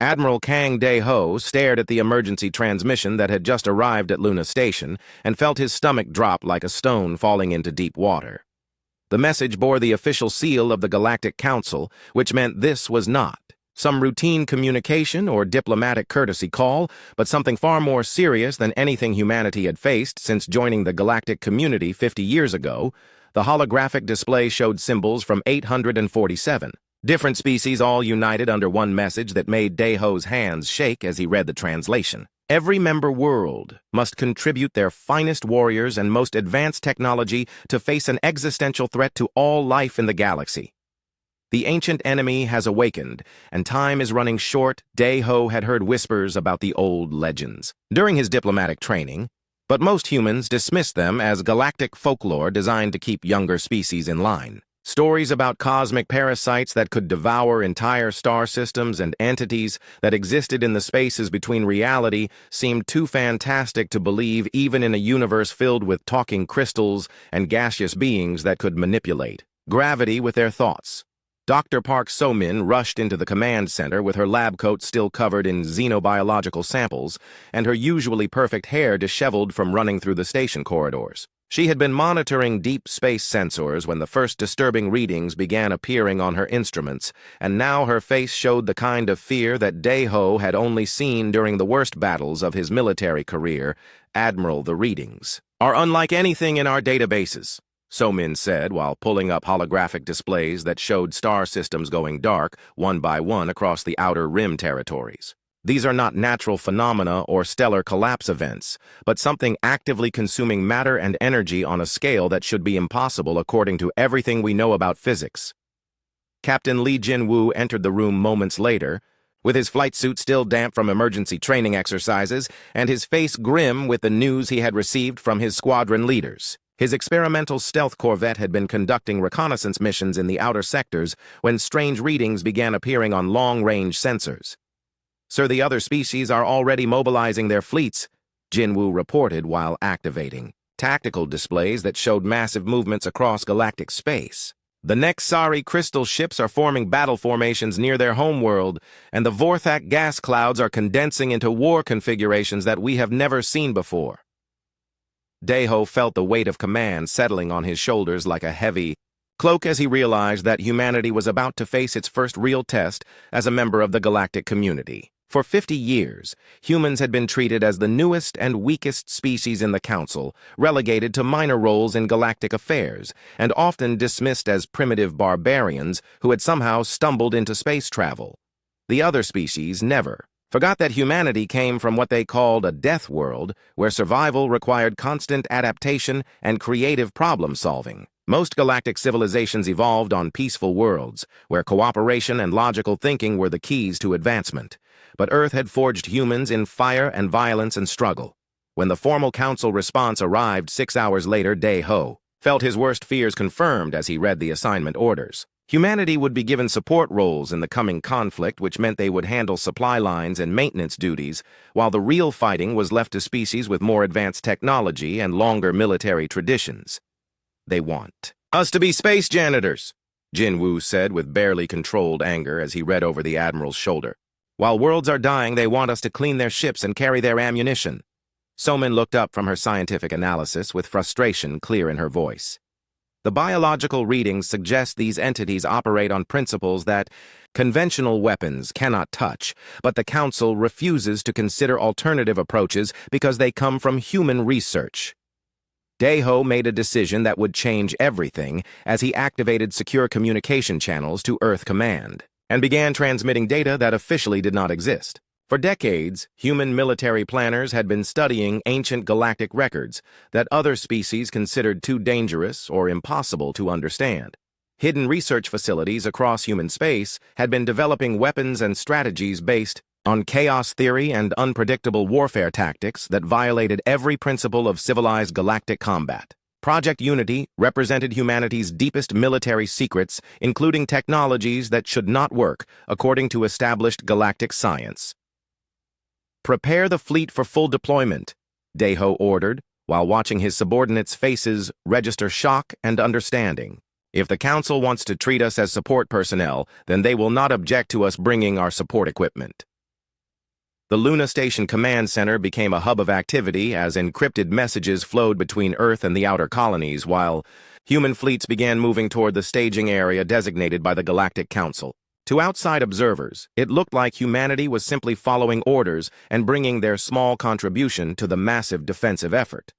Admiral Kang Dae-ho stared at the emergency transmission that had just arrived at Luna Station and felt his stomach drop like a stone falling into deep water. The message bore the official seal of the Galactic Council, which meant this was not some routine communication or diplomatic courtesy call, but something far more serious than anything humanity had faced since joining the galactic community 50 years ago. The holographic display showed symbols from 847. Different species all united under one message that made Dae-ho's hands shake as he read the translation. Every member world must contribute their finest warriors and most advanced technology to face an existential threat to all life in the galaxy. The ancient enemy has awakened, and time is running short. Dae-ho had heard whispers about the old legends during his diplomatic training, but most humans dismissed them as galactic folklore designed to keep younger species in line. Stories about cosmic parasites that could devour entire star systems and entities that existed in the spaces between reality seemed too fantastic to believe even in a universe filled with talking crystals and gaseous beings that could manipulate gravity with their thoughts. Dr. Park So-min rushed into the command center with her lab coat still covered in xenobiological samples and her usually perfect hair disheveled from running through the station corridors. She had been monitoring deep space sensors when the first disturbing readings began appearing on her instruments, and now her face showed the kind of fear that Dae-ho had only seen during the worst battles of his military career. Admiral, the readings are unlike anything in our databases, So-min said while pulling up holographic displays that showed star systems going dark one by one across the outer rim territories. These are not natural phenomena or stellar collapse events, but something actively consuming matter and energy on a scale that should be impossible according to everything we know about physics. Captain Lee Jin-woo entered the room moments later, with his flight suit still damp from emergency training exercises and his face grim with the news he had received from his squadron leaders. His experimental stealth corvette had been conducting reconnaissance missions in the outer sectors when strange readings began appearing on long-range sensors. "Sir, the other species are already mobilizing their fleets," Jin-woo reported while activating tactical displays that showed massive movements across galactic space. "The Nexari crystal ships are forming battle formations near their homeworld, and the Vorthak gas clouds are condensing into war configurations that we have never seen before." Dae-ho felt the weight of command settling on his shoulders like a heavy cloak as he realized that humanity was about to face its first real test as a member of the galactic community. For 50 years, humans had been treated as the newest and weakest species in the Council, relegated to minor roles in galactic affairs, and often dismissed as primitive barbarians who had somehow stumbled into space travel. The other species never forgot that humanity came from what they called a death world, where survival required constant adaptation and creative problem-solving. Most galactic civilizations evolved on peaceful worlds, where cooperation and logical thinking were the keys to advancement. But Earth had forged humans in fire and violence and struggle. When the formal council response arrived 6 hours later, Dae-ho felt his worst fears confirmed as he read the assignment orders. Humanity would be given support roles in the coming conflict, which meant they would handle supply lines and maintenance duties, while the real fighting was left to species with more advanced technology and longer military traditions. "They want us to be space janitors," Jin-woo said with barely controlled anger as he read over the Admiral's shoulder. "While worlds are dying, they want us to clean their ships and carry their ammunition." So-min looked up from her scientific analysis with frustration clear in her voice. "The biological readings suggest these entities operate on principles that conventional weapons cannot touch, but the Council refuses to consider alternative approaches because they come from human research." Dae-ho made a decision that would change everything as he activated secure communication channels to Earth Command and began transmitting data that officially did not exist. For decades, human military planners had been studying ancient galactic records that other species considered too dangerous or impossible to understand. Hidden research facilities across human space had been developing weapons and strategies based on chaos theory and unpredictable warfare tactics that violated every principle of civilized galactic combat. Project Unity represented humanity's deepest military secrets, including technologies that should not work according to established galactic science. "Prepare the fleet for full deployment," Dae-ho ordered, while watching his subordinates' faces register shock and understanding. "If the Council wants to treat us as support personnel, then they will not object to us bringing our support equipment." The Luna Station Command Center became a hub of activity as encrypted messages flowed between Earth and the outer colonies, while human fleets began moving toward the staging area designated by the Galactic Council. To outside observers, it looked like humanity was simply following orders and bringing their small contribution to the massive defensive effort.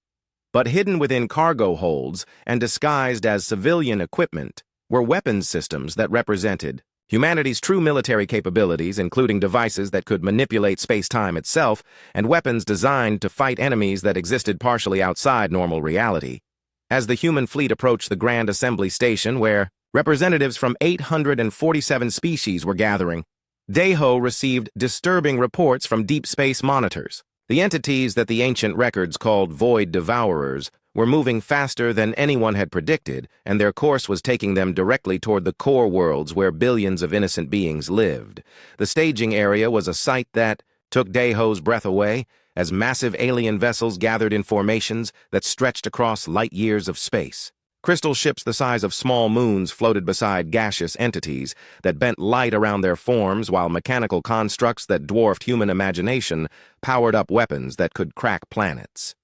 But hidden within cargo holds and disguised as civilian equipment were weapons systems that represented humanity's true military capabilities, including devices that could manipulate space-time itself and weapons designed to fight enemies that existed partially outside normal reality. As the human fleet approached the Grand Assembly Station, where representatives from 847 species were gathering, Dayho received disturbing reports from deep space monitors. The entities that the ancient records called Void Devourers were moving faster than anyone had predicted, and their course was taking them directly toward the core worlds where billions of innocent beings lived. The staging area was a sight that took Dayho's breath away, as massive alien vessels gathered in formations that stretched across light years of space. Crystal ships the size of small moons floated beside gaseous entities that bent light around their forms, while mechanical constructs that dwarfed human imagination powered up weapons that could crack planets.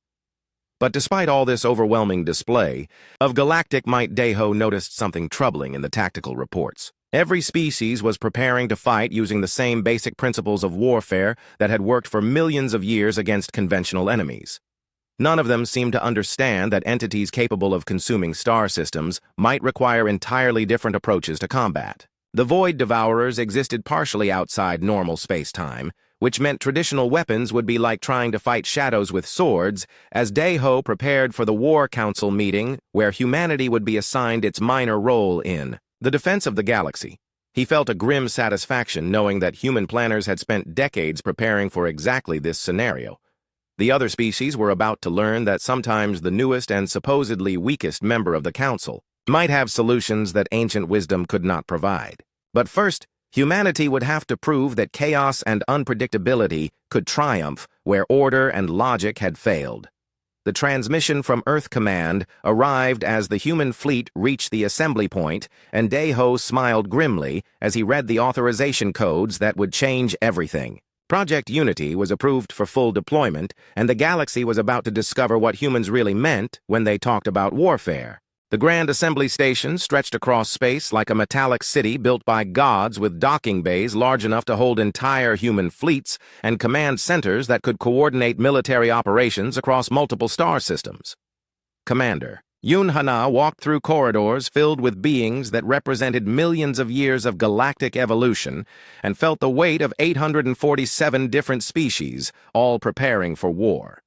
But despite all this overwhelming display of galactic might, Dayho noticed something troubling in the tactical reports. Every species was preparing to fight using the same basic principles of warfare that had worked for millions of years against conventional enemies. None of them seemed to understand that entities capable of consuming star systems might require entirely different approaches to combat. The Void Devourers existed partially outside normal space-time, which meant traditional weapons would be like trying to fight shadows with swords, as Dayho prepared for the War Council meeting where humanity would be assigned its minor role in the defense of the galaxy. He felt a grim satisfaction knowing that human planners had spent decades preparing for exactly this scenario. The other species were about to learn that sometimes the newest and supposedly weakest member of the Council might have solutions that ancient wisdom could not provide. But first, humanity would have to prove that chaos and unpredictability could triumph where order and logic had failed. The transmission from Earth Command arrived as the human fleet reached the assembly point, and Dayho smiled grimly as he read the authorization codes that would change everything. Project Unity was approved for full deployment, and the galaxy was about to discover what humans really meant when they talked about warfare. The Grand Assembly Station stretched across space like a metallic city built by gods, with docking bays large enough to hold entire human fleets and command centers that could coordinate military operations across multiple star systems. Commander Yun Hana walked through corridors filled with beings that represented millions of years of galactic evolution and felt the weight of 847 different species, all preparing for war.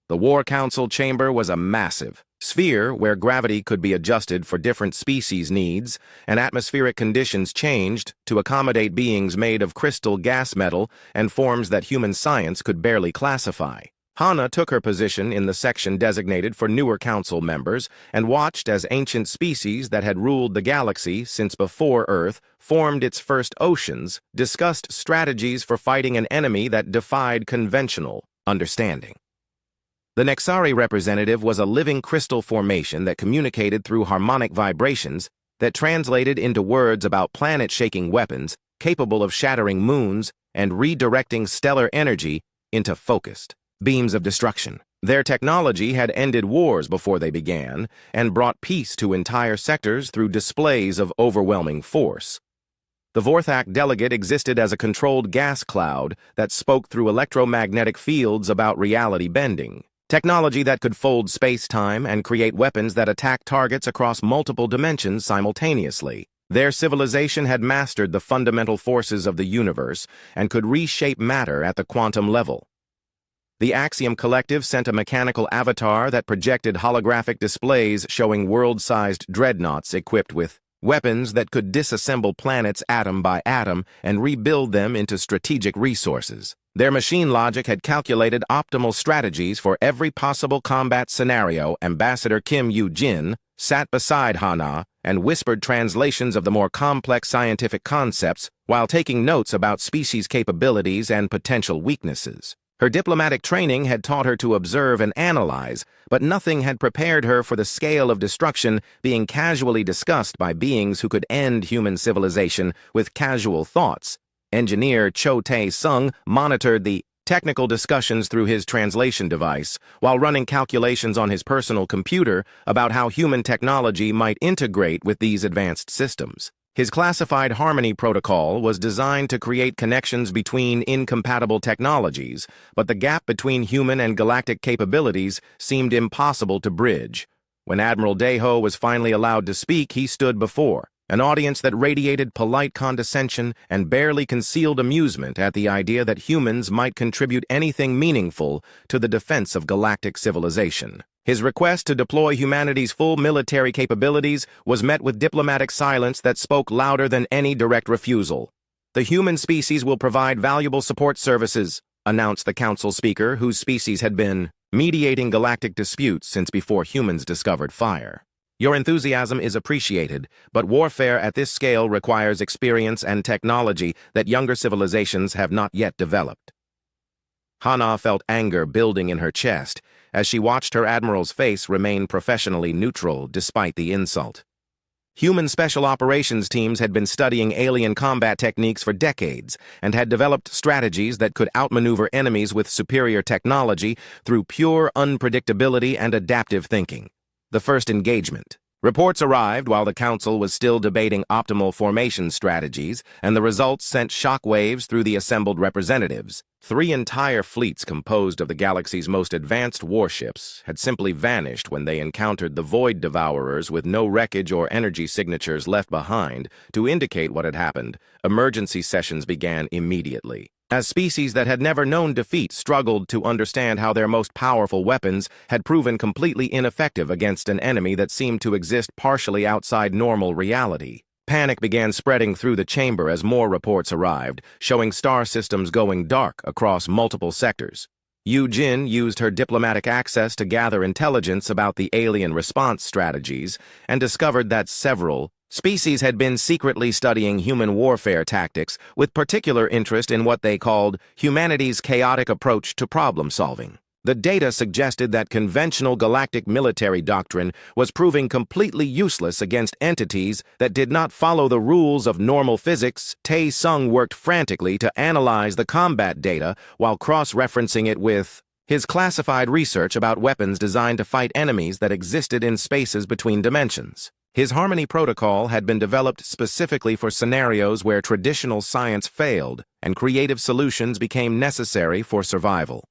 The War Council chamber was a massive sphere where gravity could be adjusted for different species' needs, and atmospheric conditions changed to accommodate beings made of crystal gas metal and forms that human science could barely classify. Hana took her position in the section designated for newer council members and watched as ancient species that had ruled the galaxy since before Earth formed its first oceans, discussed strategies for fighting an enemy that defied conventional understanding. The Nexari representative was a living crystal formation that communicated through harmonic vibrations that translated into words about planet-shaking weapons capable of shattering moons and redirecting stellar energy into focused beams of destruction. Their technology had ended wars before they began and brought peace to entire sectors through displays of overwhelming force. The Vorthak delegate existed as a controlled gas cloud that spoke through electromagnetic fields about reality bending, technology that could fold space-time and create weapons that attack targets across multiple dimensions simultaneously. Their civilization had mastered the fundamental forces of the universe and could reshape matter at the quantum level. The Axiom Collective sent a mechanical avatar that projected holographic displays showing world-sized dreadnoughts equipped with weapons that could disassemble planets atom by atom and rebuild them into strategic resources. Their machine logic had calculated optimal strategies for every possible combat scenario. Ambassador Kim Yu-jin sat beside Hana and whispered translations of the more complex scientific concepts while taking notes about species' capabilities and potential weaknesses. Her diplomatic training had taught her to observe and analyze, but nothing had prepared her for the scale of destruction being casually discussed by beings who could end human civilization with casual thoughts. Engineer Cho Tae-sung monitored the technical discussions through his translation device, while running calculations on his personal computer about how human technology might integrate with these advanced systems. His classified harmony protocol was designed to create connections between incompatible technologies, but the gap between human and galactic capabilities seemed impossible to bridge. When Admiral Deho was finally allowed to speak, he stood before an audience that radiated polite condescension and barely concealed amusement at the idea that humans might contribute anything meaningful to the defense of galactic civilization. His request to deploy humanity's full military capabilities was met with diplomatic silence that spoke louder than any direct refusal. "The human species will provide valuable support services," announced the council speaker, whose species had been mediating galactic disputes since before humans discovered fire. "Your enthusiasm is appreciated, but warfare at this scale requires experience and technology that younger civilizations have not yet developed." Hana felt anger building in her chest as she watched her admiral's face remain professionally neutral despite the insult. Human special operations teams had been studying alien combat techniques for decades and had developed strategies that could outmaneuver enemies with superior technology through pure unpredictability and adaptive thinking. The first engagement. Reports arrived while the council was still debating optimal formation strategies, and the results sent shockwaves through the assembled representatives. 3 entire fleets composed of the galaxy's most advanced warships had simply vanished when they encountered the Void Devourers with no wreckage or energy signatures left behind to indicate what had happened. Emergency sessions began immediately. As species that had never known defeat struggled to understand how their most powerful weapons had proven completely ineffective against an enemy that seemed to exist partially outside normal reality. Panic began spreading through the chamber as more reports arrived, showing star systems going dark across multiple sectors. Yu Jin used her diplomatic access to gather intelligence about the alien response strategies and discovered that several species had been secretly studying human warfare tactics with particular interest in what they called humanity's chaotic approach to problem-solving. The data suggested that conventional galactic military doctrine was proving completely useless against entities that did not follow the rules of normal physics. Tae Sung worked frantically to analyze the combat data while cross-referencing it with his classified research about weapons designed to fight enemies that existed in spaces between dimensions. His Harmony protocol had been developed specifically for scenarios where traditional science failed and creative solutions became necessary for survival.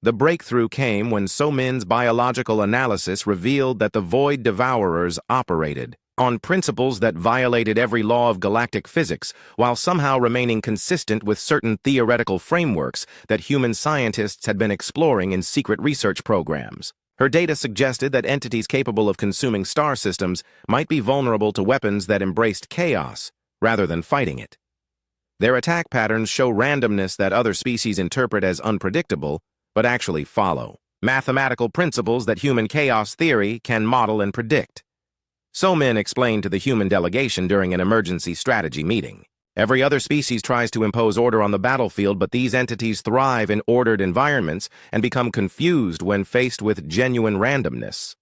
The breakthrough came when So-Min's biological analysis revealed that the Void Devourers operated on principles that violated every law of galactic physics while somehow remaining consistent with certain theoretical frameworks that human scientists had been exploring in secret research programs. Her data suggested that entities capable of consuming star systems might be vulnerable to weapons that embraced chaos rather than fighting it. Their attack patterns show randomness that other species interpret as unpredictable, but actually follow mathematical principles that human chaos theory can model and predict. So-Min explained to the human delegation during an emergency strategy meeting. Every other species tries to impose order on the battlefield, but these entities thrive in ordered environments and become confused when faced with genuine randomness.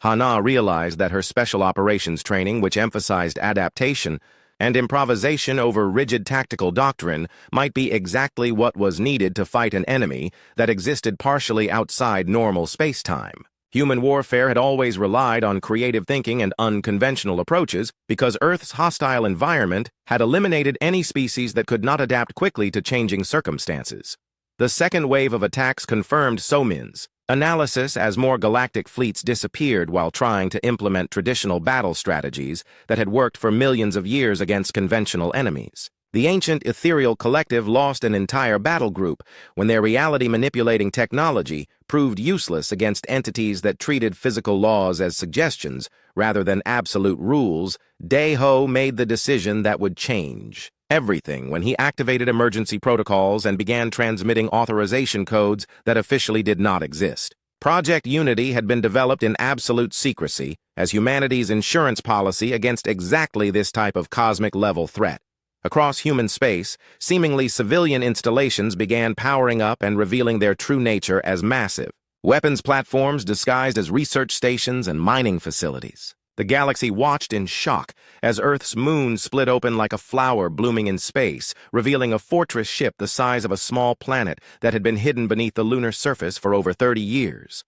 Hana realized that her special operations training, which emphasized adaptation and improvisation over rigid tactical doctrine, might be exactly what was needed to fight an enemy that existed partially outside normal space-time. Human warfare had always relied on creative thinking and unconventional approaches because Earth's hostile environment had eliminated any species that could not adapt quickly to changing circumstances. The second wave of attacks confirmed So-Min's analysis as more galactic fleets disappeared while trying to implement traditional battle strategies that had worked for millions of years against conventional enemies. The ancient ethereal collective lost an entire battle group when their reality-manipulating technology proved useless against entities that treated physical laws as suggestions rather than absolute rules. Deho made the decision that would change everything when he activated emergency protocols and began transmitting authorization codes that officially did not exist. Project Unity had been developed in absolute secrecy as humanity's insurance policy against exactly this type of cosmic-level threat. Across human space, seemingly civilian installations began powering up and revealing their true nature as massive weapons platforms disguised as research stations and mining facilities. The galaxy watched in shock as Earth's moon split open like a flower blooming in space, revealing a fortress ship the size of a small planet that had been hidden beneath the lunar surface for over 30 years.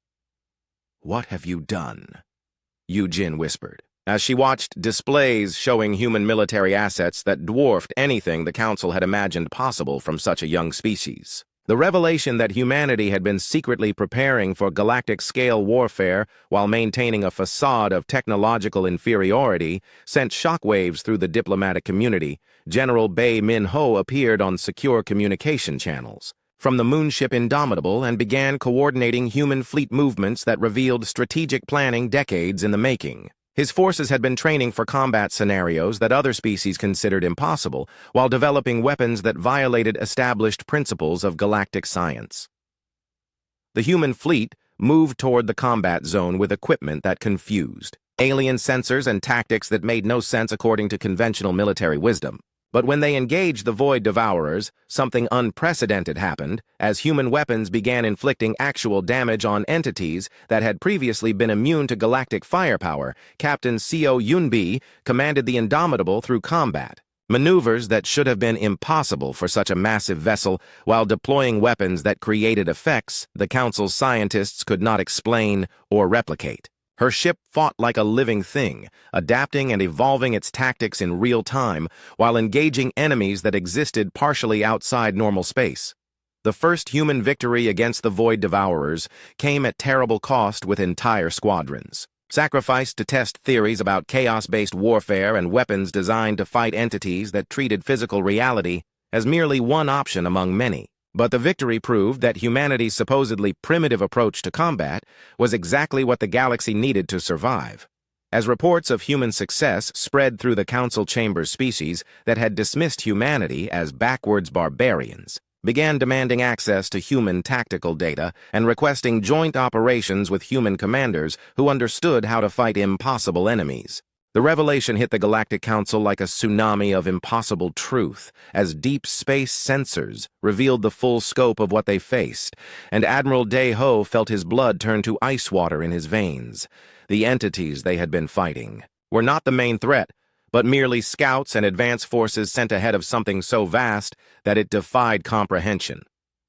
"What have you done?" Yujin whispered, as she watched displays showing human military assets that dwarfed anything the Council had imagined possible from such a young species. The revelation that humanity had been secretly preparing for galactic-scale warfare while maintaining a facade of technological inferiority sent shockwaves through the diplomatic community. General Bei Min-ho appeared on secure communication channels from the moonship Indomitable and began coordinating human fleet movements that revealed strategic planning decades in the making. His forces had been training for combat scenarios that other species considered impossible, while developing weapons that violated established principles of galactic science. The human fleet moved toward the combat zone with equipment that confused, alien sensors and tactics that made no sense according to conventional military wisdom. But when they engaged the Void Devourers, something unprecedented happened as human weapons began inflicting actual damage on entities that had previously been immune to galactic firepower. Captain Seo Yunbi commanded the Indomitable through combat, maneuvers that should have been impossible for such a massive vessel, while deploying weapons that created effects the Council's scientists could not explain or replicate. Her ship fought like a living thing, adapting and evolving its tactics in real time while engaging enemies that existed partially outside normal space. The first human victory against the Void Devourers came at terrible cost with entire squadrons, sacrificed to test theories about chaos-based warfare and weapons designed to fight entities that treated physical reality as merely one option among many. But the victory proved that humanity's supposedly primitive approach to combat was exactly what the galaxy needed to survive. As reports of human success spread through the Council Chamber's species that had dismissed humanity as backwards barbarians, began demanding access to human tactical data and requesting joint operations with human commanders who understood how to fight impossible enemies. The revelation hit the Galactic Council like a tsunami of impossible truth, as deep space sensors revealed the full scope of what they faced, and Admiral Dae-ho felt his blood turn to ice water in his veins. The entities they had been fighting were not the main threat, but merely scouts and advance forces sent ahead of something so vast that it defied comprehension.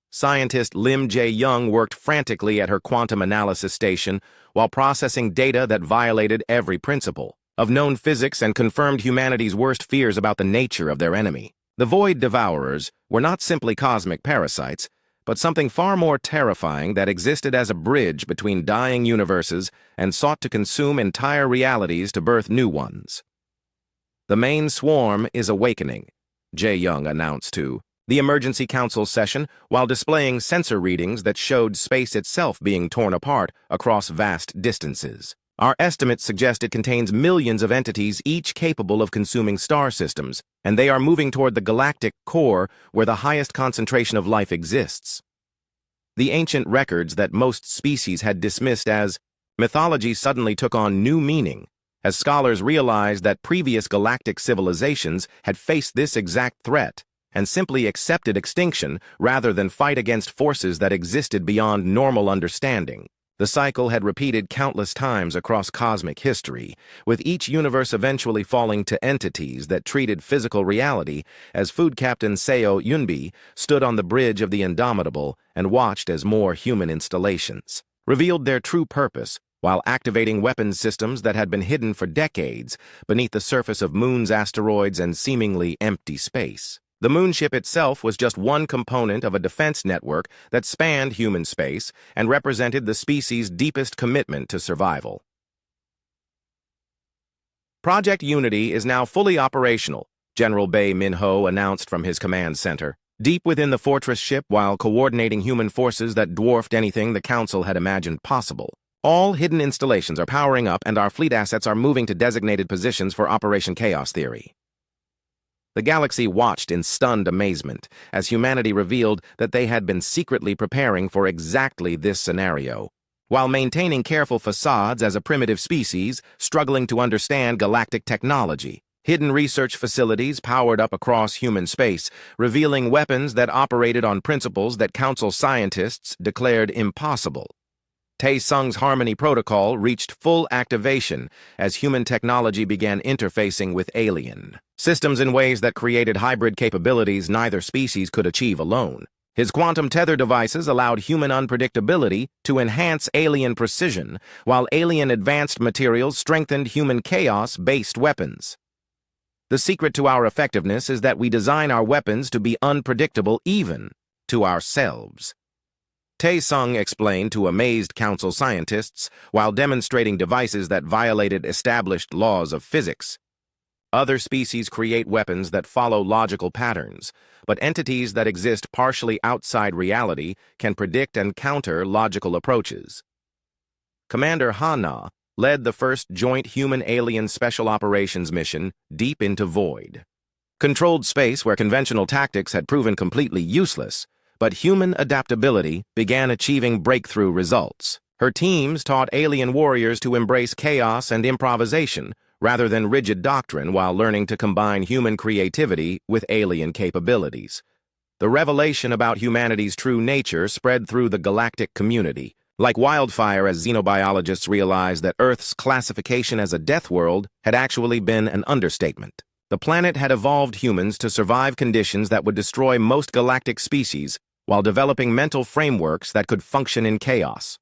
Scientist Lim Jae-young worked frantically at her quantum analysis station while processing data that violated every principle of known physics and confirmed humanity's worst fears about the nature of their enemy. The Void Devourers were not simply cosmic parasites, but something far more terrifying that existed as a bridge between dying universes and sought to consume entire realities to birth new ones. "The main swarm is awakening," Jae-young announced to the Emergency Council session while displaying sensor readings that showed space itself being torn apart across vast distances. "Our estimates suggest it contains millions of entities each capable of consuming star systems, and they are moving toward the galactic core where the highest concentration of life exists." The ancient records that most species had dismissed as mythology suddenly took on new meaning, as scholars realized that previous galactic civilizations had faced this exact threat and simply accepted extinction rather than fight against forces that existed beyond normal understanding. The cycle had repeated countless times across cosmic history, with each universe eventually falling to entities that treated physical reality as Food Captain Seo Yunbi stood on the bridge of the Indomitable and watched as more human installations revealed their true purpose while activating weapons systems that had been hidden for decades beneath the surface of moons, asteroids, and seemingly empty space. The moonship itself was just one component of a defense network that spanned human space and represented the species' deepest commitment to survival. Project Unity is now fully operational, General Bei Min-ho announced from his command center, deep within the fortress ship while coordinating human forces that dwarfed anything the Council had imagined possible. "All hidden installations are powering up and our fleet assets are moving to designated positions for Operation Chaos Theory." The galaxy watched in stunned amazement as humanity revealed that they had been secretly preparing for exactly this scenario, while maintaining careful facades as a primitive species struggling to understand galactic technology. Hidden research facilities powered up across human space, revealing weapons that operated on principles that Council scientists declared impossible. Tae-sung's Harmony Protocol reached full activation as human technology began interfacing with alien systems in ways that created hybrid capabilities neither species could achieve alone. His quantum tether devices allowed human unpredictability to enhance alien precision, while alien advanced materials strengthened human chaos-based weapons. The secret to our effectiveness is that we design our weapons to be unpredictable even to ourselves. Tae-sung explained to amazed council scientists while demonstrating devices that violated established laws of physics. Other species create weapons that follow logical patterns, but entities that exist partially outside reality can predict and counter logical approaches. Commander Ha-na led the first joint human-alien special operations mission deep into void. Controlled space where conventional tactics had proven completely useless, but human adaptability began achieving breakthrough results. Her teams taught alien warriors to embrace chaos and improvisation rather than rigid doctrine while learning to combine human creativity with alien capabilities. The revelation about humanity's true nature spread through the galactic community, like wildfire as xenobiologists realized that Earth's classification as a death world had actually been an understatement. The planet had evolved humans to survive conditions that would destroy most galactic species while developing mental frameworks that could function in chaos.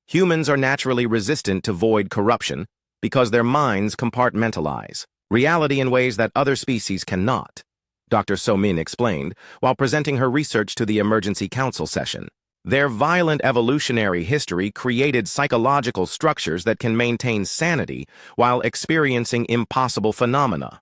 Humans are naturally resistant to void corruption because their minds compartmentalize reality in ways that other species cannot, Dr. So-min explained while presenting her research to the emergency council session. Their violent evolutionary history created psychological structures that can maintain sanity while experiencing impossible phenomena.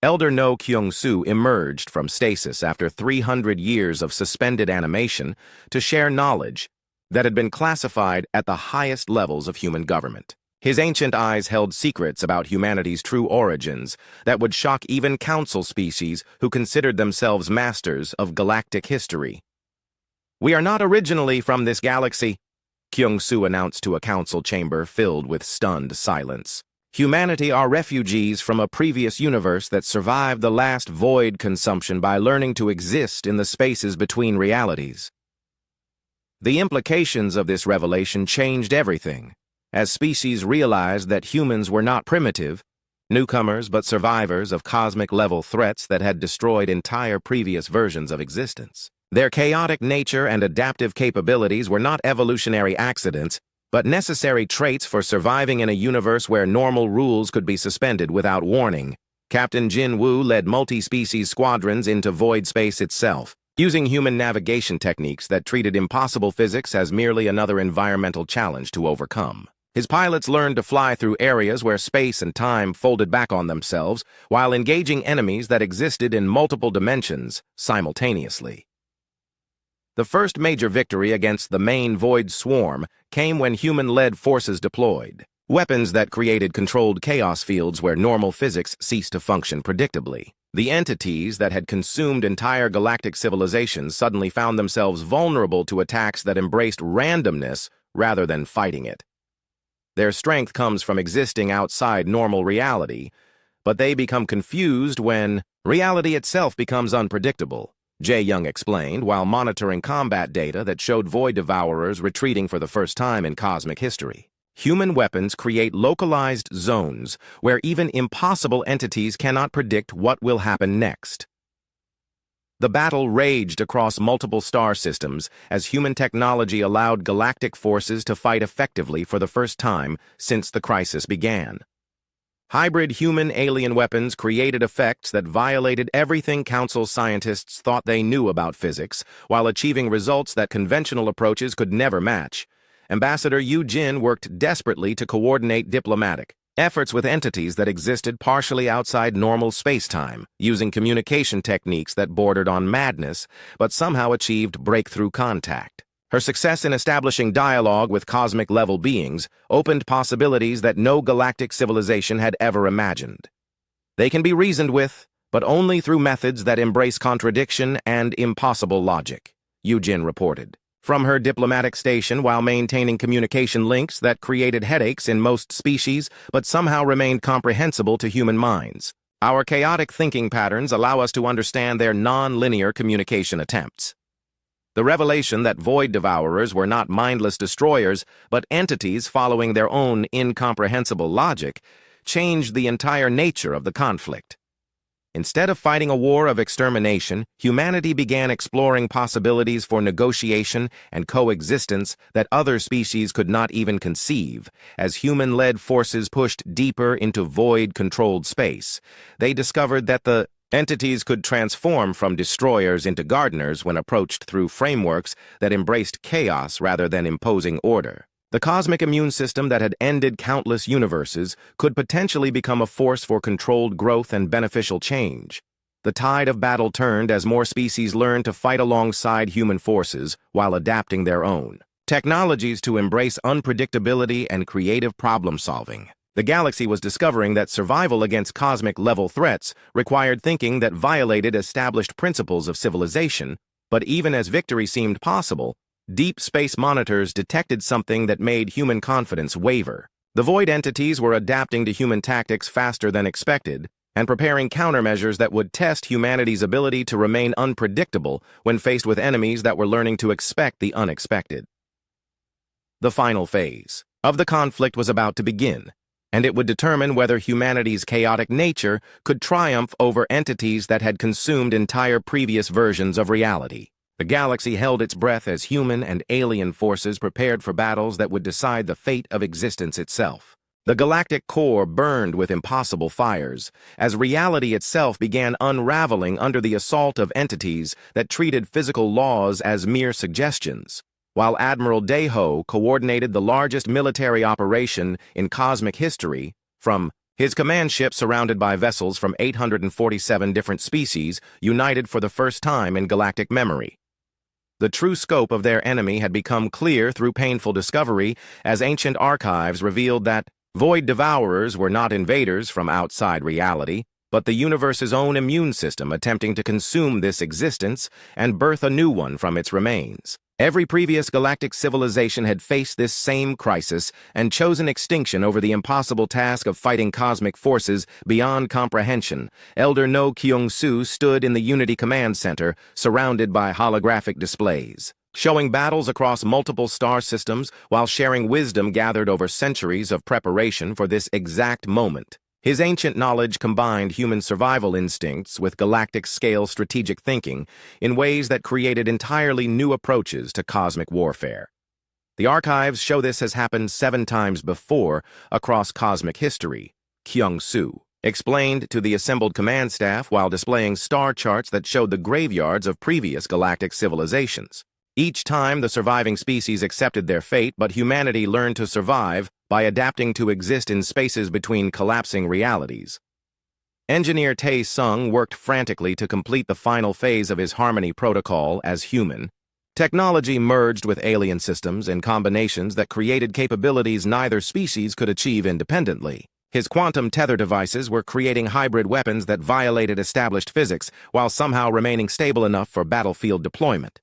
Elder No Kyung-soo emerged from stasis after 300 years of suspended animation to share knowledge that had been classified at the highest levels of human government. His ancient eyes held secrets about humanity's true origins that would shock even council species who considered themselves masters of galactic history. "We are not originally from this galaxy," Kyung-soo announced to a council chamber filled with stunned silence. "Humanity are refugees from a previous universe that survived the last void consumption by learning to exist in the spaces between realities." The implications of this revelation changed everything, as species realized that humans were not primitive, newcomers but survivors of cosmic-level threats that had destroyed entire previous versions of existence. Their chaotic nature and adaptive capabilities were not evolutionary accidents, but necessary traits for surviving in a universe where normal rules could be suspended without warning. Captain Jin Woo led multi-species squadrons into void space itself, using human navigation techniques that treated impossible physics as merely another environmental challenge to overcome. His pilots learned to fly through areas where space and time folded back on themselves while engaging enemies that existed in multiple dimensions simultaneously. The first major victory against the main void swarm came when human-led forces deployed, weapons that created controlled chaos fields where normal physics ceased to function predictably. The entities that had consumed entire galactic civilizations suddenly found themselves vulnerable to attacks that embraced randomness rather than fighting it. Their strength comes from existing outside normal reality, but they become confused when reality itself becomes unpredictable, Jae Young explained while monitoring combat data that showed void devourers retreating for the first time in cosmic history. Human weapons create localized zones where even impossible entities cannot predict what will happen next. The battle raged across multiple star systems as human technology allowed galactic forces to fight effectively for the first time since the crisis began. Hybrid human-alien weapons created effects that violated everything Council scientists thought they knew about physics, while achieving results that conventional approaches could never match. Ambassador Yu Jin worked desperately to coordinate diplomatic efforts with entities that existed partially outside normal space-time, using communication techniques that bordered on madness, but somehow achieved breakthrough contact. Her success in establishing dialogue with cosmic-level beings opened possibilities that no galactic civilization had ever imagined. They can be reasoned with, but only through methods that embrace contradiction and impossible logic, Yu Jin reported. From her diplomatic station while maintaining communication links that created headaches in most species but somehow remained comprehensible to human minds. Our chaotic thinking patterns allow us to understand their non-linear communication attempts. The revelation that void devourers were not mindless destroyers, but entities following their own incomprehensible logic, changed the entire nature of the conflict. Instead of fighting a war of extermination, humanity began exploring possibilities for negotiation and coexistence that other species could not even conceive. As human-led forces pushed deeper into void-controlled space, they discovered that the entities could transform from destroyers into gardeners when approached through frameworks that embraced chaos rather than imposing order. The cosmic immune system that had ended countless universes could potentially become a force for controlled growth and beneficial change. The tide of battle turned as more species learned to fight alongside human forces while adapting their own technologies to embrace unpredictability and creative problem-solving. The galaxy was discovering that survival against cosmic-level threats required thinking that violated established principles of civilization, but even as victory seemed possible, deep space monitors detected something that made human confidence waver. The void entities were adapting to human tactics faster than expected and preparing countermeasures that would test humanity's ability to remain unpredictable when faced with enemies that were learning to expect the unexpected. The final phase of the conflict was about to begin, and it would determine whether humanity's chaotic nature could triumph over entities that had consumed entire previous versions of reality. The galaxy held its breath as human and alien forces prepared for battles that would decide the fate of existence itself. The galactic core burned with impossible fires, as reality itself began unraveling under the assault of entities that treated physical laws as mere suggestions. While Admiral Deho coordinated the largest military operation in cosmic history, from his command ship surrounded by vessels from 847 different species united for the first time in galactic memory. The true scope of their enemy had become clear through painful discovery as ancient archives revealed that void devourers were not invaders from outside reality, but the universe's own immune system attempting to consume this existence and birth a new one from its remains. Every previous galactic civilization had faced this same crisis and chosen extinction over the impossible task of fighting cosmic forces beyond comprehension. Elder No Kyung-soo stood in the Unity Command Center, surrounded by holographic displays, showing battles across multiple star systems while sharing wisdom gathered over centuries of preparation for this exact moment. His ancient knowledge combined human survival instincts with galactic-scale strategic thinking in ways that created entirely new approaches to cosmic warfare. The archives show this has happened 7 times before across cosmic history, Kyung-soo explained to the assembled command staff while displaying star charts that showed the graveyards of previous galactic civilizations. Each time the surviving species accepted their fate, but humanity learned to survive by adapting to exist in spaces between collapsing realities. Engineer Tae-sung worked frantically to complete the final phase of his Harmony Protocol as human. Technology merged with alien systems in combinations that created capabilities neither species could achieve independently. His quantum tether devices were creating hybrid weapons that violated established physics while somehow remaining stable enough for battlefield deployment.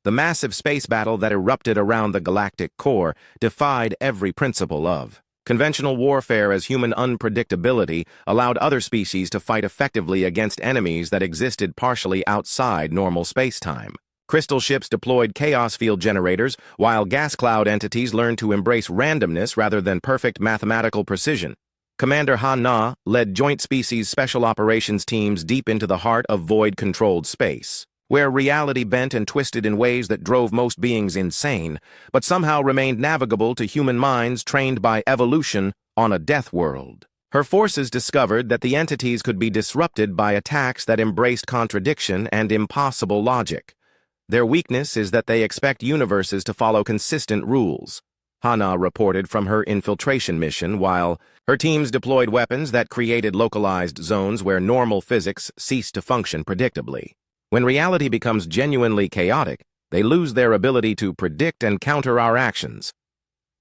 The massive space battle that erupted around the galactic core defied every principle of conventional warfare, as human unpredictability allowed other species to fight effectively against enemies that existed partially outside normal space-time. Crystal ships deployed chaos field generators, while gas cloud entities learned to embrace randomness rather than perfect mathematical precision. Commander Han-na led joint species special operations teams deep into the heart of void-controlled space, where reality bent and twisted in ways that drove most beings insane, but somehow remained navigable to human minds trained by evolution on a death world. Her forces discovered that the entities could be disrupted by attacks that embraced contradiction and impossible logic. Their weakness is that they expect universes to follow consistent rules, Hana reported from her infiltration mission, while her teams deployed weapons that created localized zones where normal physics ceased to function predictably. When reality becomes genuinely chaotic, they lose their ability to predict and counter our actions.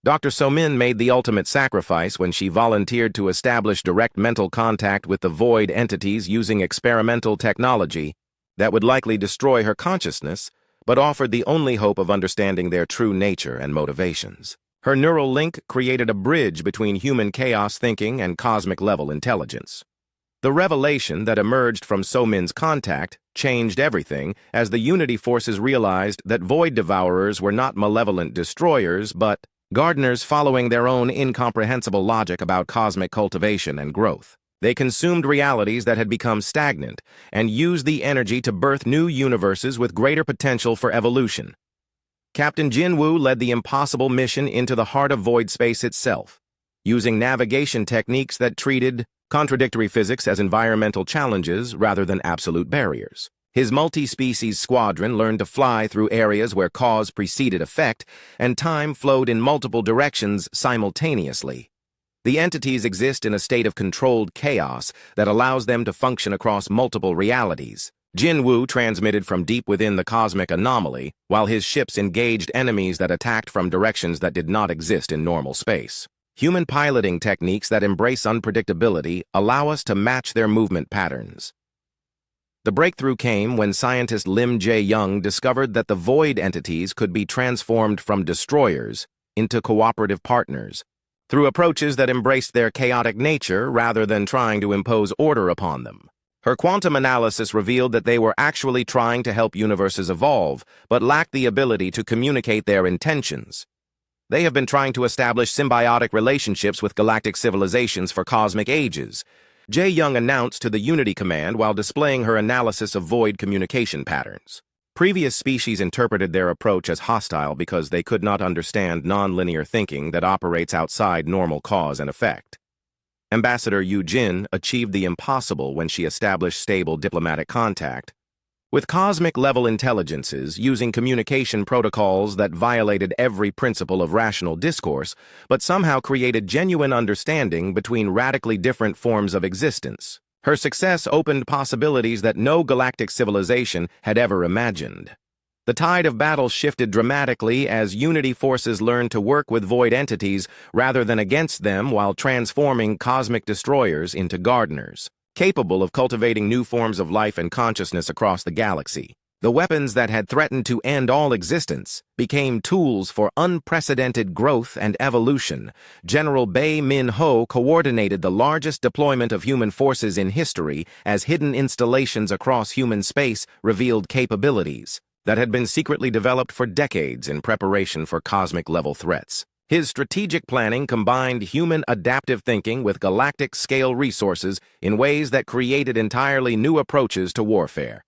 Dr. Somin made the ultimate sacrifice when she volunteered to establish direct mental contact with the void entities using experimental technology that would likely destroy her consciousness, but offered the only hope of understanding their true nature and motivations. Her neural link created a bridge between human chaos thinking and cosmic-level intelligence. The revelation that emerged from So-Min's contact changed everything as the Unity forces realized that Void Devourers were not malevolent destroyers, but gardeners following their own incomprehensible logic about cosmic cultivation and growth. They consumed realities that had become stagnant and used the energy to birth new universes with greater potential for evolution. Captain Jinwoo led the impossible mission into the heart of void space itself, using navigation techniques that treated contradictory physics as environmental challenges rather than absolute barriers. His multi-species squadron learned to fly through areas where cause preceded effect, and time flowed in multiple directions simultaneously. The entities exist in a state of controlled chaos that allows them to function across multiple realities. Jinwoo transmitted from deep within the cosmic anomaly, while his ships engaged enemies that attacked from directions that did not exist in normal space. Human piloting techniques that embrace unpredictability allow us to match their movement patterns. The breakthrough came when scientist Lim Jae-young discovered that the void entities could be transformed from destroyers into cooperative partners, through approaches that embraced their chaotic nature rather than trying to impose order upon them. Her quantum analysis revealed that they were actually trying to help universes evolve, but lacked the ability to communicate their intentions. They have been trying to establish symbiotic relationships with galactic civilizations for cosmic ages, Jae-young announced to the Unity Command while displaying her analysis of void communication patterns. Previous species interpreted their approach as hostile because they could not understand nonlinear thinking that operates outside normal cause and effect. Ambassador Yu Jin achieved the impossible when she established stable diplomatic contact with cosmic-level intelligences using communication protocols that violated every principle of rational discourse, but somehow created genuine understanding between radically different forms of existence. Her success opened possibilities that no galactic civilization had ever imagined. The tide of battle shifted dramatically as Unity forces learned to work with void entities rather than against them while transforming cosmic destroyers into gardeners, capable of cultivating new forms of life and consciousness across the galaxy. The weapons that had threatened to end all existence became tools for unprecedented growth and evolution. General Bae Min-ho coordinated the largest deployment of human forces in history as hidden installations across human space revealed capabilities that had been secretly developed for decades in preparation for cosmic-level threats. His strategic planning combined human adaptive thinking with galactic-scale resources in ways that created entirely new approaches to warfare.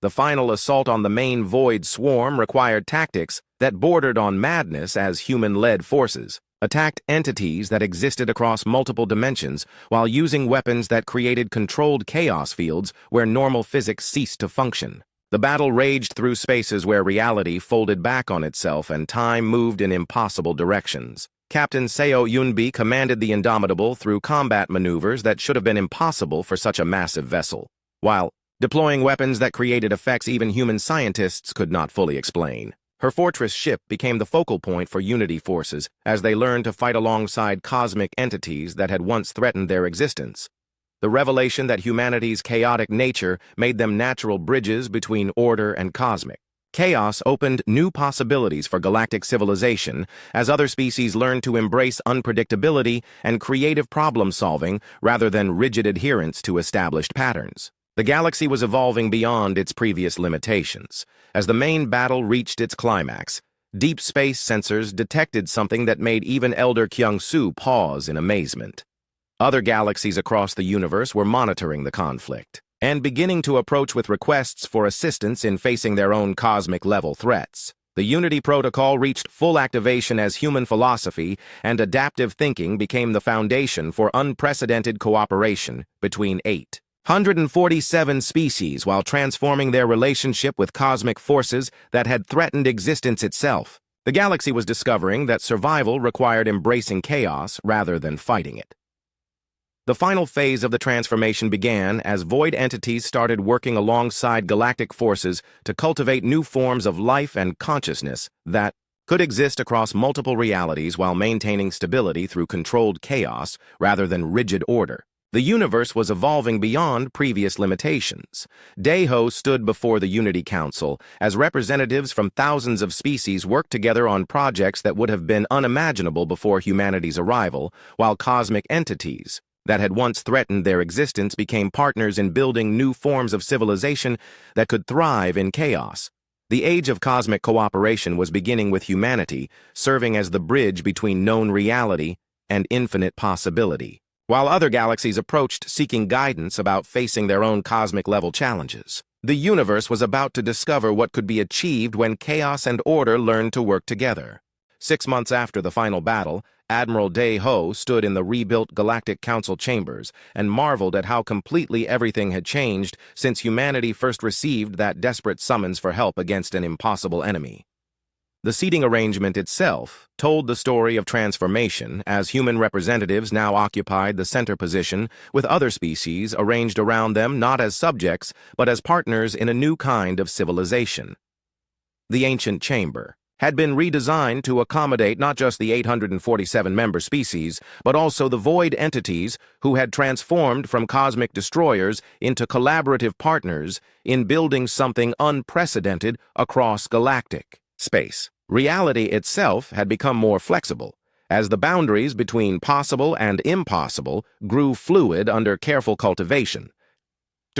The final assault on the main void swarm required tactics that bordered on madness as human-led forces attacked entities that existed across multiple dimensions while using weapons that created controlled chaos fields where normal physics ceased to function. The battle raged through spaces where reality folded back on itself and time moved in impossible directions. Captain Seo Yunbi commanded the Indomitable through combat maneuvers that should have been impossible for such a massive vessel, while deploying weapons that created effects even human scientists could not fully explain. Her fortress ship became the focal point for Unity forces as they learned to fight alongside cosmic entities that had once threatened their existence. The revelation that humanity's chaotic nature made them natural bridges between order and cosmic chaos opened new possibilities for galactic civilization as other species learned to embrace unpredictability and creative problem-solving rather than rigid adherence to established patterns. The galaxy was evolving beyond its previous limitations. As the main battle reached its climax, deep space sensors detected something that made even Elder Kyung-soo pause in amazement. Other galaxies across the universe were monitoring the conflict and beginning to approach with requests for assistance in facing their own cosmic-level threats. The Unity Protocol reached full activation as human philosophy and adaptive thinking became the foundation for unprecedented cooperation between 847 species while transforming their relationship with cosmic forces that had threatened existence itself. The galaxy was discovering that survival required embracing chaos rather than fighting it. The final phase of the transformation began as void entities started working alongside galactic forces to cultivate new forms of life and consciousness that could exist across multiple realities while maintaining stability through controlled chaos rather than rigid order. The universe was evolving beyond previous limitations. Daeho stood before the Unity Council as representatives from thousands of species worked together on projects that would have been unimaginable before humanity's arrival, while cosmic entities that had once threatened their existence became partners in building new forms of civilization that could thrive in chaos. The age of cosmic cooperation was beginning with humanity, serving as the bridge between known reality and infinite possibility, while other galaxies approached seeking guidance about facing their own cosmic-level challenges. The universe was about to discover what could be achieved when chaos and order learned to work together. 6 months after the final battle, Admiral Day Ho stood in the rebuilt Galactic Council chambers and marveled at how completely everything had changed since humanity first received that desperate summons for help against an impossible enemy. The seating arrangement itself told the story of transformation, as human representatives now occupied the center position, with other species arranged around them not as subjects, but as partners in a new kind of civilization. The ancient chamber had been redesigned to accommodate not just the 847 member species, but also the void entities who had transformed from cosmic destroyers into collaborative partners in building something unprecedented across galactic space. Reality itself had become more flexible, as the boundaries between possible and impossible grew fluid under careful cultivation.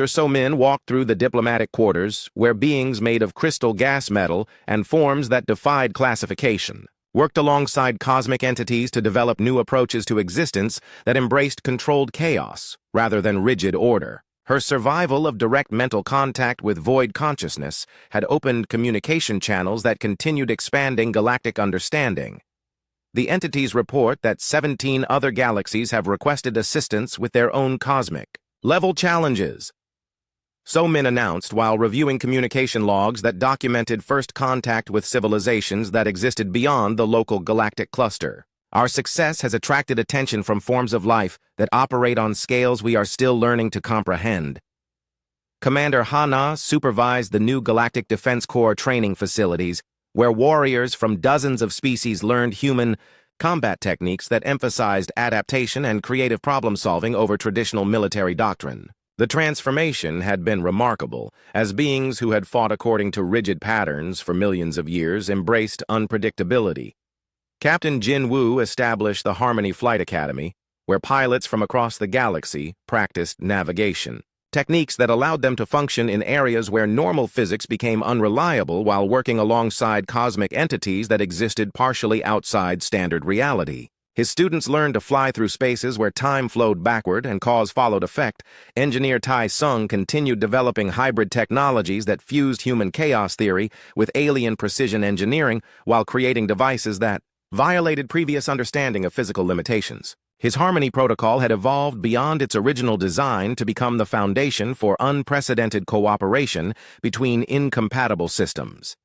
So men walked through the diplomatic quarters, where beings made of crystal gas metal and forms that defied classification worked alongside cosmic entities to develop new approaches to existence that embraced controlled chaos rather than rigid order. Her survival of direct mental contact with void consciousness had opened communication channels that continued expanding galactic understanding. The entities report that 17 other galaxies have requested assistance with their own cosmic-level challenges. So Min announced while reviewing communication logs that documented first contact with civilizations that existed beyond the local galactic cluster. Our success has attracted attention from forms of life that operate on scales we are still learning to comprehend. Commander Hana supervised the new Galactic Defense Corps training facilities, where warriors from dozens of species learned human combat techniques that emphasized adaptation and creative problem-solving over traditional military doctrine. The transformation had been remarkable, as beings who had fought according to rigid patterns for millions of years embraced unpredictability. Captain Jin Woo established the Harmony Flight Academy, where pilots from across the galaxy practiced navigation, techniques that allowed them to function in areas where normal physics became unreliable while working alongside cosmic entities that existed partially outside standard reality. His students learned to fly through spaces where time flowed backward and cause followed effect. Engineer Tai Sung continued developing hybrid technologies that fused human chaos theory with alien precision engineering while creating devices that violated previous understanding of physical limitations. His Harmony protocol had evolved beyond its original design to become the foundation for unprecedented cooperation between incompatible systems.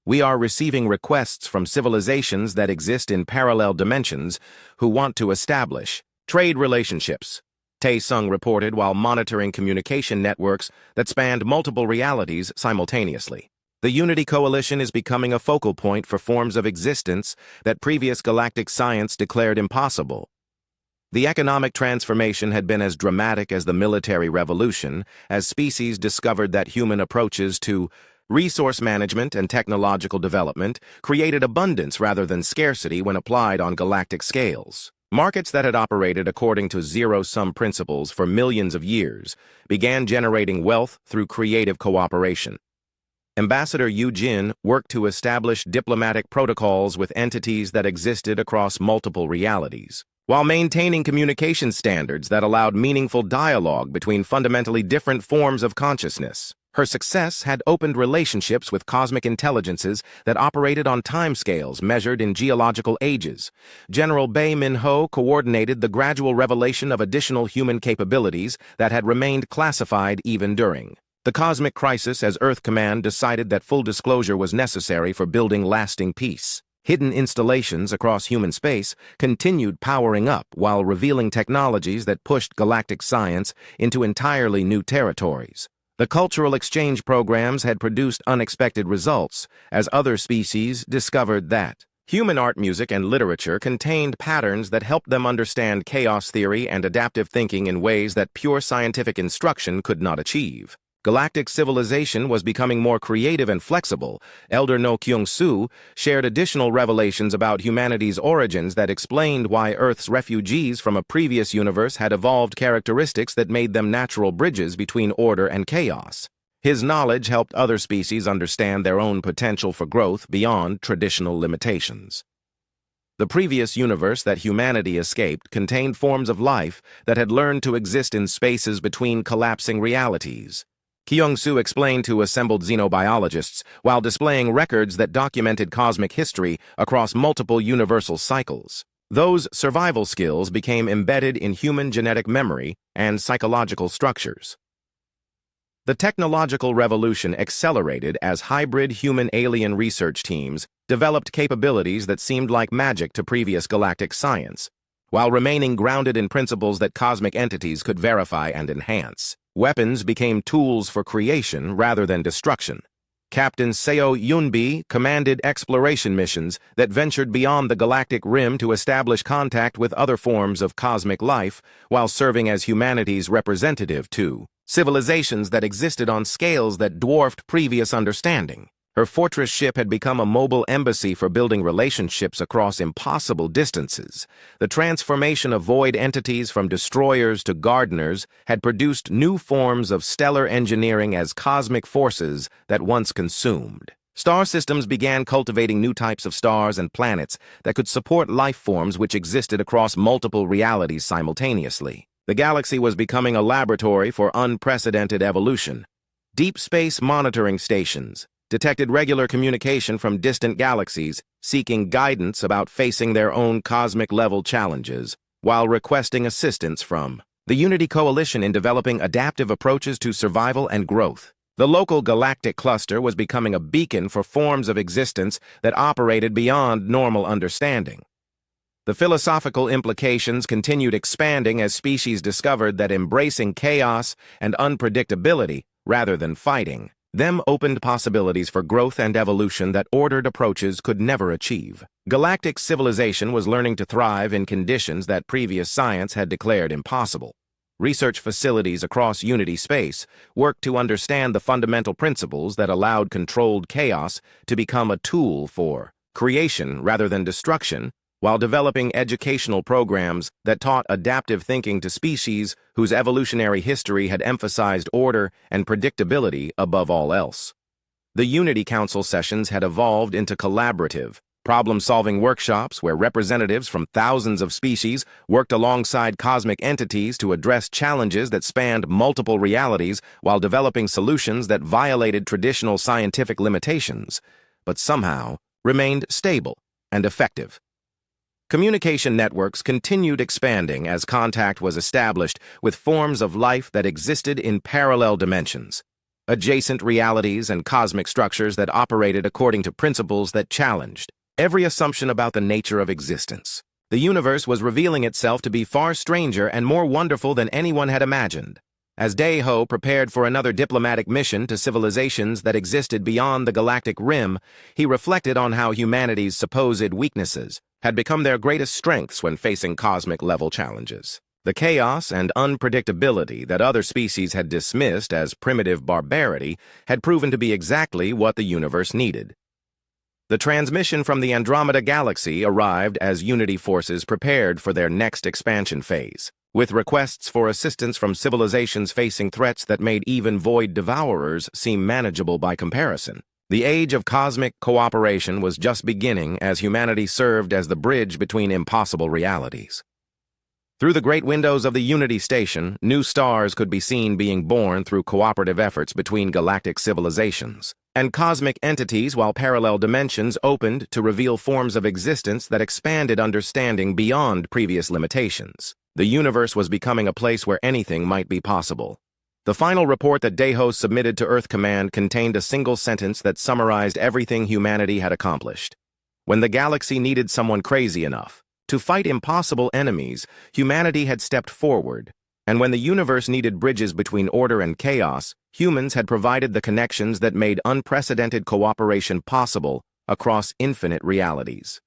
We are receiving requests from civilizations that exist in parallel dimensions who want to establish trade relationships, Tai Sung reported while monitoring communication networks that spanned multiple realities simultaneously. The Unity Coalition is becoming a focal point for forms of existence that previous galactic science declared impossible. The economic transformation had been as dramatic as the military revolution, as species discovered that human approaches to resource management and technological development created abundance rather than scarcity when applied on galactic scales. Markets that had operated according to zero-sum principles for millions of years began generating wealth through creative cooperation. Ambassador Yu Jin worked to establish diplomatic protocols with entities that existed across multiple realities, while maintaining communication standards that allowed meaningful dialogue between fundamentally different forms of consciousness. Her success had opened relationships with cosmic intelligences that operated on timescales measured in geological ages. General Bai Min-ho coordinated the gradual revelation of additional human capabilities that had remained classified even during the cosmic crisis, as Earth Command decided that full disclosure was necessary for building lasting peace. Hidden installations across human space continued powering up while revealing technologies that pushed galactic science into entirely new territories. The cultural exchange programs had produced unexpected results, as other species discovered that human art, music, and literature contained patterns that helped them understand chaos theory and adaptive thinking in ways that pure scientific instruction could not achieve. galactic civilization was becoming more creative and flexible, Elder No Kyung-soo shared additional revelations about humanity's origins that explained why Earth's refugees from a previous universe had evolved characteristics that made them natural bridges between order and chaos. His knowledge helped other species understand their own potential for growth beyond traditional limitations. The previous universe that humanity escaped contained forms of life that had learned to exist in spaces between collapsing realities. Kyung-soo explained to assembled xenobiologists while displaying records that documented cosmic history across multiple universal cycles. Those survival skills became embedded in human genetic memory and psychological structures. The technological revolution accelerated as hybrid human-alien research teams developed capabilities that seemed like magic to previous galactic science, while remaining grounded in principles that cosmic entities could verify and enhance. Weapons became tools for creation rather than destruction. Captain Seo Yunbi commanded exploration missions that ventured beyond the galactic rim to establish contact with other forms of cosmic life while serving as humanity's representative to civilizations that existed on scales that dwarfed previous understanding. Her fortress ship had become a mobile embassy for building relationships across impossible distances. The transformation of void entities from destroyers to gardeners had produced new forms of stellar engineering as cosmic forces that once consumed. Star systems began cultivating new types of stars and planets that could support life forms which existed across multiple realities simultaneously. The galaxy was becoming a laboratory for unprecedented evolution. Deep space monitoring stations detected regular communication from distant galaxies, seeking guidance about facing their own cosmic-level challenges, while requesting assistance from the Unity Coalition in developing adaptive approaches to survival and growth. The local galactic cluster was becoming a beacon for forms of existence that operated beyond normal understanding. The philosophical implications continued expanding as species discovered that embracing chaos and unpredictability, rather than fighting them, opened possibilities for growth and evolution that ordered approaches could never achieve. Galactic civilization was learning to thrive in conditions that previous science had declared impossible. Research facilities across Unity space worked to understand the fundamental principles that allowed controlled chaos to become a tool for creation rather than destruction, while developing educational programs that taught adaptive thinking to species whose evolutionary history had emphasized order and predictability above all else. The Unity Council sessions had evolved into collaborative, problem-solving workshops where representatives from thousands of species worked alongside cosmic entities to address challenges that spanned multiple realities while developing solutions that violated traditional scientific limitations, but somehow remained stable and effective. Communication networks continued expanding as contact was established with forms of life that existed in parallel dimensions, adjacent realities and cosmic structures that operated according to principles that challenged every assumption about the nature of existence. The universe was revealing itself to be far stranger and more wonderful than anyone had imagined. As Dae-ho prepared for another diplomatic mission to civilizations that existed beyond the galactic rim, he reflected on how humanity's supposed weaknesses had become their greatest strengths when facing cosmic-level challenges. The chaos and unpredictability that other species had dismissed as primitive barbarity had proven to be exactly what the universe needed. The transmission from the Andromeda Galaxy arrived as Unity forces prepared for their next expansion phase, with requests for assistance from civilizations facing threats that made even void devourers seem manageable by comparison. The age of cosmic cooperation was just beginning as humanity served as the bridge between impossible realities. Through the great windows of the Unity Station, new stars could be seen being born through cooperative efforts between galactic civilizations, and cosmic entities while parallel dimensions opened to reveal forms of existence that expanded understanding beyond previous limitations. The universe was becoming a place where anything might be possible. The final report that Dae-ho submitted to Earth Command contained a single sentence that summarized everything humanity had accomplished. When the galaxy needed someone crazy enough to fight impossible enemies, humanity had stepped forward, and when the universe needed bridges between order and chaos, humans had provided the connections that made unprecedented cooperation possible across infinite realities.